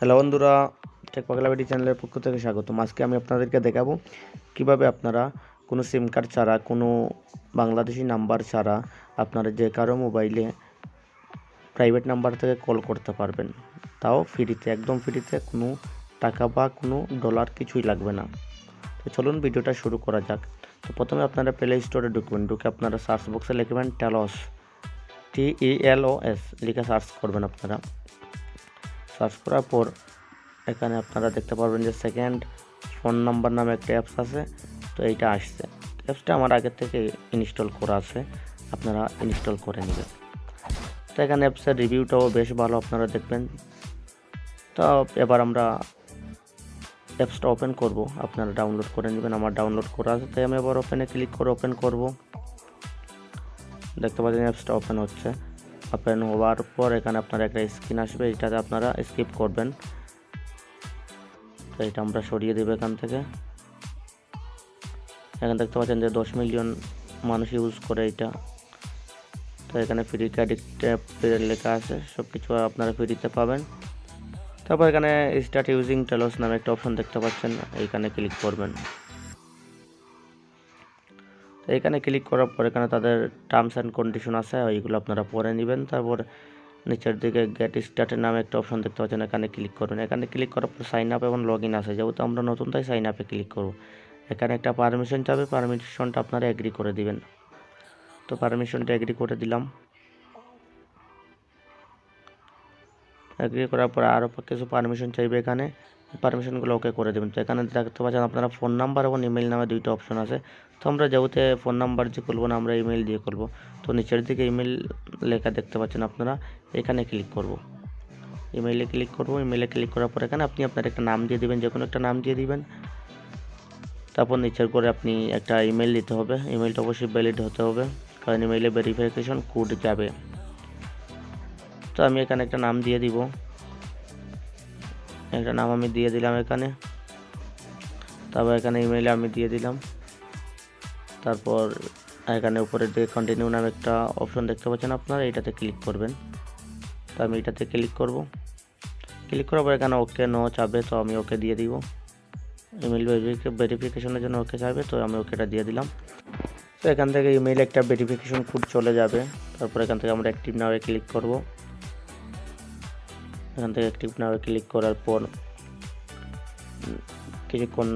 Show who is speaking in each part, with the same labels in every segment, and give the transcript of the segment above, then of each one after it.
Speaker 1: Hello বন্ধুরা, take পাগলা video চ্যানেলের পক্ষ থেকে স্বাগতম। আজকে আমি আপনাদেরকে দেখাবো কিভাবে আপনারা কোনো সিম কার্ড ছাড়া, কোনো বাংলাদেশি নাম্বার ছাড়া আপনারা যে কারো মোবাইলে প্রাইভেট নাম্বার থেকে কল করতে পারবেন, তাও ফ্রিতে, একদম ফ্রিতে, কোনো টাকা বা কোনো ডলার কিছুই লাগবে না। তো চলুন ভিডিওটা শুরু করা যাক। তো প্রথমে আপনারা প্লে স্টোরে ঢুকবেন, ঢুকে আপনারা সার্চ বক্সে লিখবেন টেলস, TELOS লিখে সার্চ করবেন। আপনারা সার্চ করার পর এখানে আপনারা দেখতে পারবেন যে সেকেন্ড ফোন নাম্বার নামে একটা অ্যাপস আছে। তো এইটা আসছে, অ্যাপসটা আমার আগে থেকে ইনস্টল করা আছে, আপনারা ইনস্টল করে নেবেন। তো এখানে অ্যাপসের রিভিউটাও বেশ ভালো, আপনারা দেখবেন। তো এবার আমরা অ্যাপসটা ওপেন করব, আপনারা ডাউনলোড করে নেবেন। আমার ডাউনলোড করা আছে, তাই আমি এবার ওপেনে ক্লিক করে ওপেন করব। দেখতে পাচ্ছেন অ্যাপসটা ওপেন হচ্ছে। ওপেন হওয়ার পর এখানে আপনারা একটা স্ক্রিন আসবে, এটাতে আপনারা স্কিপ করবেন। তো এটা আমরা সরিয়ে দেবো এখান থেকে। এখানে দেখতে পাচ্ছেন যে 10 মিলিয়ন মানুষ ইউজ করে এটা। তো এখানে ফ্রি ক্রেডিট লেখা আছে, সব কিছু আপনারা ফ্রিতে পাবেন। তারপর এখানে স্টার্ট ইউজিং টেলস নামে একটা অপশন দেখতে পাচ্ছেন, এইখানে ক্লিক করবেন। তো এখানে ক্লিক করার পর এখানে তাদের টার্মস অ্যান্ড কন্ডিশন আছে, ওইগুলো আপনারা পড়ে নেবেন। তারপর নিচের দিকে গেট স্টার্টের নামে একটা অপশন দেখতে পাচ্ছেন, এখানে ক্লিক করবেন। এখানে ক্লিক করার পর সাইন আপ এবং লগ ইন আছে, যেহেতু আমরা নতুন তাই সাইন আপে ক্লিক করব। এখানে একটা পারমিশন চাবে, পারমিশনটা আপনারা এগ্রি করে দিবেন। তো পারমিশনটা এগ্রি করে দিলাম। এগ্রি করার পর আরও কিছু পারমিশন চাইবে, এখানে পারমিশনগুলো ওকে করে দেবেন। তো এখানে দেখতে পাচ্ছেন আপনারা ফোন নাম্বার এবং ইমেল নামে দুইটা অপশন আছে। তো আমরা যেহেতু ফোন নাম্বার দিয়ে করবো না, আমরা ইমেল দিয়ে করব। তো নিচের দিকে ইমেল লেখা দেখতে পাচ্ছেন, আপনারা এখানে ক্লিক করব। ইমেইলে ক্লিক করব। ইমেইলে ক্লিক করার পর এখানে আপনি আপনার একটা নাম দিয়ে দিবেন, যে কোনো একটা নাম দিয়ে দিবেন। তারপর নিচের করে আপনি একটা ইমেল দিতে হবে, ইমেলটা অবশ্যই ভ্যালিড হতে হবে, কারণ ইমেইলে ভেরিফিকেশন কোড যাবে। তো আমি এখানে একটা নাম দিয়ে দিব, একটা নাম আমি দিয়ে দিলাম এখানে। তারপর এখানে ইমেইলে আমি দিয়ে দিলাম। তারপর এখানে উপরের দিকে কন্টিনিউ নামে একটা অপশন দেখতে পাচ্ছেন, আপনারা এটাতে ক্লিক করবেন। তো আমি এটাতে ক্লিক করব। ক্লিক করার পর এখানে ওকে নো চাবে, তো আমি ওকে দিয়ে দিব। ইমেল ভেরিফিকেশনের জন্য ওকে চাইবে, তো আমি ওকেটা দিয়ে দিলাম। তো এখান থেকে ইমেইলে একটা ভেরিফিকেশন কোড চলে যাবে। তারপর এখান থেকে আমরা অ্যাক্টিভ নাওয়ে ক্লিক করব। এখান থেকে অ্যাক্টিভ নাওয়ে ক্লিক করার পর কিছুক্ষণ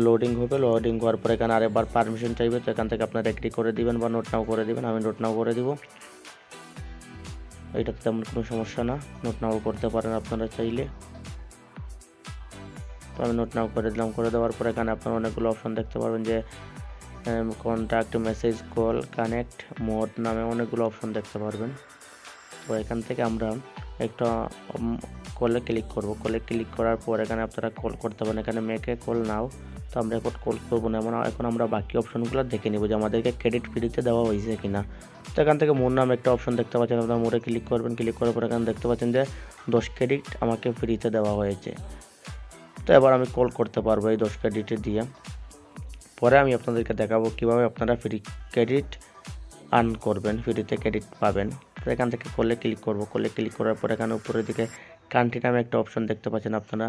Speaker 1: লোডিং হবে। লোডিং হওয়ার পর এখানে আরেকবার পারমিশন চাইবে, তো এখান থেকে আপনারা এগ্রি করে দিবেন বা নোট নাও করে দিবেন। আমি নোট নাও করে দিব, এটাতে তেমন কোনো সমস্যা না, নোট নাও করতে পারেন আপনারা চাইলে। তো আমি নোট নাও করে দিলাম। করে দেওয়ার পর এখানে আপনারা অনেকগুলো অপশন দেখতে পারবেন, যে contact, message, call, connect, mode নামে অনেকগুলো অপশন দেখতে পারবেন। তো এখান থেকে আমরা একটা কলে ক্লিক করব। কলে ক্লিক করার পর এখানে আপনারা কল করতে পারেন, এখানে মেকে কল নাও। তো আমরা এখন কল করবো না, এখন আমরা বাকি অপশনগুলো দেখে নিব যে আমাদেরকে ক্রেডিট ফ্রিতে দেওয়া হয়েছে কিনা। তো এখান থেকে মোর নামে একটা অপশন দেখতে পাচ্ছেন, আপনারা মোড়ে ক্লিক করবেন। ক্লিক করার পর এখানে দেখতে পাচ্ছেন যে 10 ক্রেডিট আমাকে ফ্রিতে দেওয়া হয়েছে। তো এবার আমি কল করতে পারবো এই 10 ক্রেডিটে দিয়ে। পরে আমি আপনাদেরকে দেখাবো কিভাবে আপনারা ফ্রি ক্রেডিট আর্ন করবেন, ফ্রিতে ক্রেডিট পাবেন। তো এখান থেকে কলে ক্লিক করব। কলে ক্লিক করার পর এখানে উপরের দিকে কান্ট্রি নামে একটা অপশন দেখতে পাচ্ছেন, আপনারা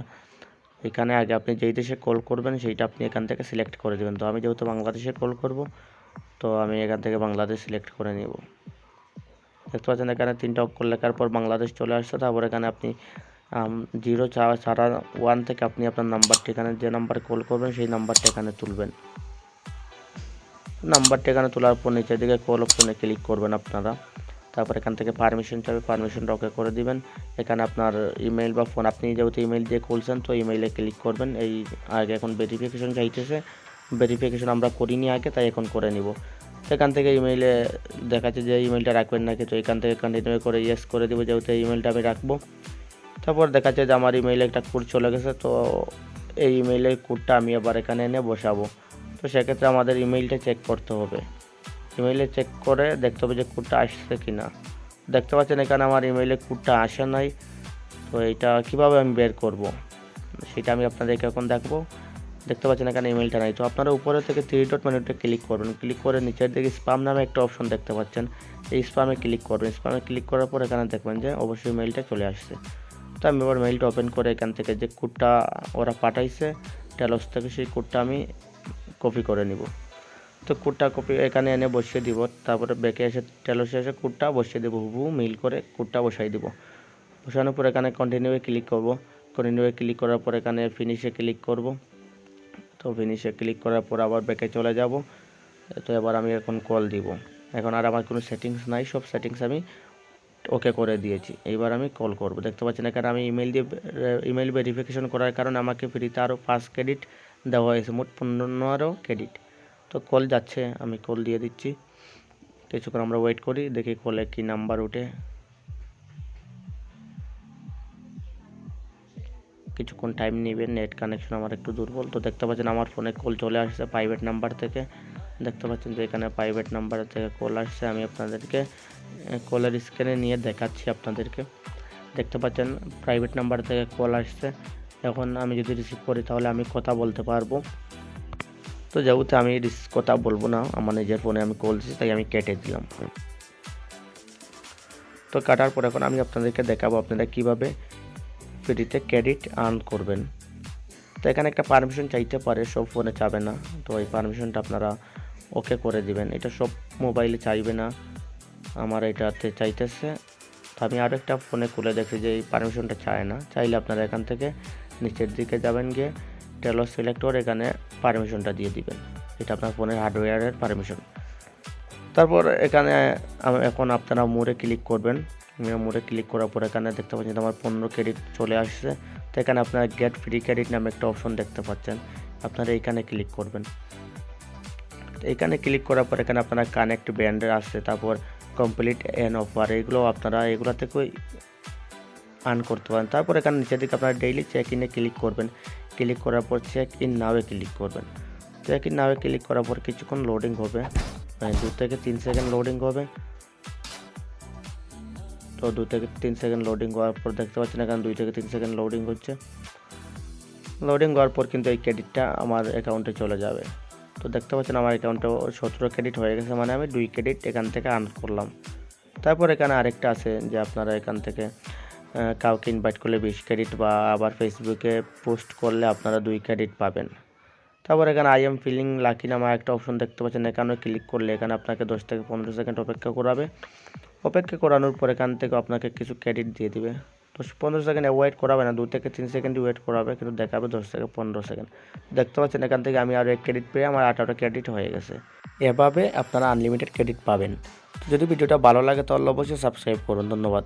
Speaker 1: এখানে আগে আপনি যেই দেশে কল করবেন সেইটা আপনি এখান থেকে সিলেক্ট করে দেবেন। তো আমি যেহেতু বাংলাদেশে কল করব, তো আমি এখান থেকে বাংলাদেশ সিলেক্ট করে নেব। দেখতে পাচ্ছেন এখানে 3টা অক্ষর লেখার পর বাংলাদেশ চলে আসছে। তারপর এখানে আপনি 0 ছাড়া 1 থেকে আপনি আপনার নাম্বারটি, এখানে যে নাম্বারে কল করবেন সেই নাম্বারটা এখানে তুলবেন। নাম্বারটা এখানে তোলার পর নিচের দিকে কল অপশনে ক্লিক করবেন আপনারা। তারপর এখান থেকে পারমিশন চাবে, পারমিশনটা ওকে করে দিবেন। এখানে আপনার ইমেল বা ফোন, আপনি যেহেতু ইমেল দিয়ে খুলছেন তো ইমেইলে ক্লিক করবেন। এই আগে এখন ভেরিফিকেশন চাইতেছে, ভেরিফিকেশন আমরা করিনি আগে, তাই এখন করে নিব। এখান থেকে ইমেইলে দেখাচ্ছে যে ইমেলটা রাখবেন নাকি, তো এখান থেকে কন্টিনিউ করে ইয়েস করে দেবো, যেহেতু এই ইমেলটা আমি রাখবো। তারপর দেখাচ্ছে যে আমার ইমেইলে একটা কোড চলে গেছে, তো এই ইমেইলের কোডটা আমি আবার এখানে এনে বসাবো। তো সেক্ষেত্রে আমাদের ইমেইলটা চেক করতে হবে, ইমেইলে চেক করে দেখতে হবে যে কোডটা আসছে কি না। দেখতে পাচ্ছেন এখানে আমার ইমেইলে কোডটা আসে নাই। তো এইটা কিভাবে আমি বের করব সেটা আমি আপনাদেরকে এখন দেখবো। দেখতে পাচ্ছেন এখানে ইমেইলটা নাই। তো আপনারা উপরে থেকে 3 ডট মেনুতে ক্লিক করবেন। ক্লিক করে নিচের দিকে স্প্যাম নামে একটা অপশন দেখতে পাচ্ছেন, এই স্প্যামে ক্লিক করবেন। স্প্যামে ক্লিক করার পর এখানে দেখবেন যে অবশ্যই ইমেইলটা চলে আসছে। তো আমি এবার মেইলটা ওপেন করে এখান থেকে যে কোডটা ওরা পাঠাইছে টেলস থেকে, সেই কোডটা আমি কপি করে নিব। তো কোডটা কপি এখানে এনে বসিয়ে দিব, তারপরে ব্যাকে এসে টেলসে এসে কোডটা বসিয়ে দেবো, হুবহু মিল করে কোডটা বসাই দিব। বসানোর পর এখানে কন্টিনিউয়ে ক্লিক করব। কন্টিনিউয়ে ক্লিক করার পর এখানে ফিনিশে ক্লিক করব। তো ফিনিশে ক্লিক করার পর আবার ব্যাকে চলে যাব। তো এবার আমি এখন কল দিব। এখন আর আমার কোনো সেটিংস নাই, সব সেটিংস আমি ওকে করে দিয়েছি। এইবার আমি কল করব। দেখতে পাচ্ছেন এখানে আমি ইমেল ভেরিফিকেশন করার কারণে আমাকে ফ্রিতে আরও 5 ক্রেডিট দেওয়া হয়েছে, মোট 15 ক্রেডিট। তো কল যাচ্ছে, আমি কল দিয়ে দিচ্ছি। কিছুক্ষণ আমরা ওয়েট করি, দেখি কলে কি নাম্বার ওঠে। কিছুক্ষণ টাইম নেবেন, নেট কানেকশন আমার একটু দুর্বল। তো দেখতে পাচ্ছেন আমার ফোনে কল চলে আসছে প্রাইভেট নাম্বার থেকে। দেখতে পাচ্ছেন যে এখানে প্রাইভেট নাম্বার থেকে কল আসছে। আমি আপনাদেরকে কলের স্ক্রিনে নিয়ে দেখাচ্ছি আপনাদেরকে। দেখতে পাচ্ছেন প্রাইভেট নাম্বার থেকে কল আসছে। এখন আমি যদি রিসিভ করি তাহলে আমি কথা বলতে পারবো। তো যেহেতু আমি কথা বলবো না, আমার নিজের ফোনে আমি কল দিচ্ছি, তাই আমি কেটে দিলাম। তো কাটার পর এখন আমি আপনাদেরকে দেখাবো আপনারা কীভাবে ফ্রিতে ক্রেডিট আর্ন করবেন। তো এখানে একটা পারমিশন চাইতে পারে, সব ফোনে চাবে না। তো এই পারমিশনটা আপনারা ওকে করে দিবেন। এটা সব মোবাইলে চাইবে না, আমার এটাতে চাইতেছে। তো আমি আরও একটা ফোনে খুলে দেখি যে এই পারমিশনটা চায় না। চাইলে আপনারা এখান থেকে নিচের দিকে যাবেন, গিয়ে টেলস সিলেক্টর এখানে পারমিশনটা দিয়ে দিবেন। এটা আপনার ফোনের হার্ডওয়্যারের পারমিশন। তারপর এখানে এখন আপনারা মোড়ে ক্লিক করবেন। মোড়ে ক্লিক করার পর এখানে দেখতে পাচ্ছেন আমার 15 ক্রেডিট চলে আসছে। তো এখানে আপনারা গেট ফ্রি ক্রেডিট নামে একটা অপশন দেখতে পাচ্ছেন, আপনারা এইখানে ক্লিক করবেন। এইখানে ক্লিক করার পর এখানে আপনারা কানেক্ট ব্যান্ডের আসছে, তারপর কমপ্লিট এন অফার, এগুলো থেকেই আর্ন করতে পারেন। তারপর এখানে নিচের দিকে আপনারা ডেইলি চেক ইনে ক্লিক করবেন। ক্লিক করার পর চেক ইন নাওয়ে ক্লিক করবেন। চেক ইন নাওয়ে ক্লিক করার পর কিছুক্ষণ লোডিং হবে, 2 থেকে 3 সেকেন্ড লোডিং হবে। তো 2 থেকে 3 সেকেন্ড লোডিং হওয়ার পর দেখতে পাচ্ছেন এখানে 2 থেকে 3 সেকেন্ড লোডিং হচ্ছে। লোডিং হওয়ার পর কিন্তু এই ক্রেডিটটা আমার অ্যাকাউন্টে চলে যাবে। তো দেখতে পাচ্ছেন আমার অ্যাকাউন্টে 17 ক্রেডিট হয়ে গেছে, মানে আমি 2 ক্রেডিট এখান থেকে আর্ন করলাম। তারপর এখানে আরেকটা আছে যে আপনারা এখান থেকে কাউকে ইনভাইট করলে 20 ক্রেডিট, বা আবার ফেসবুকে পোস্ট করলে আপনারা 2 ক্রেডিট পাবেন। তারপর এখানে আই এম ফিলিং লাকি নামে একটা অপশন দেখতে পাচ্ছেন, এখানে ক্লিক করলে এখানে আপনাকে 10 থেকে 15 সেকেন্ড অপেক্ষা করাবে। অপেক্ষা করানোর পর এখান থেকে আপনাকে কিছু ক্রেডিট দিয়ে দিবে। তো 15 সেকেন্ড ওয়েট করাবে না, 2 থেকে 3 সেকেন্ডই ওয়েট করাবে, কিন্তু দেখাবে 10 থেকে 15 সেকেন্ড। দেখতে পাচ্ছেন এখান থেকে আমি আরও 1 ক্রেডিট পেয়ে আমার 18 ক্রেডিট হয়ে গেছে। এভাবে আপনারা আনলিমিটেড ক্রেডিট পাবেন। তো যদি ভিডিওটা ভালো লাগে তাহলে অবশ্যই সাবস্ক্রাইব করুন। ধন্যবাদ।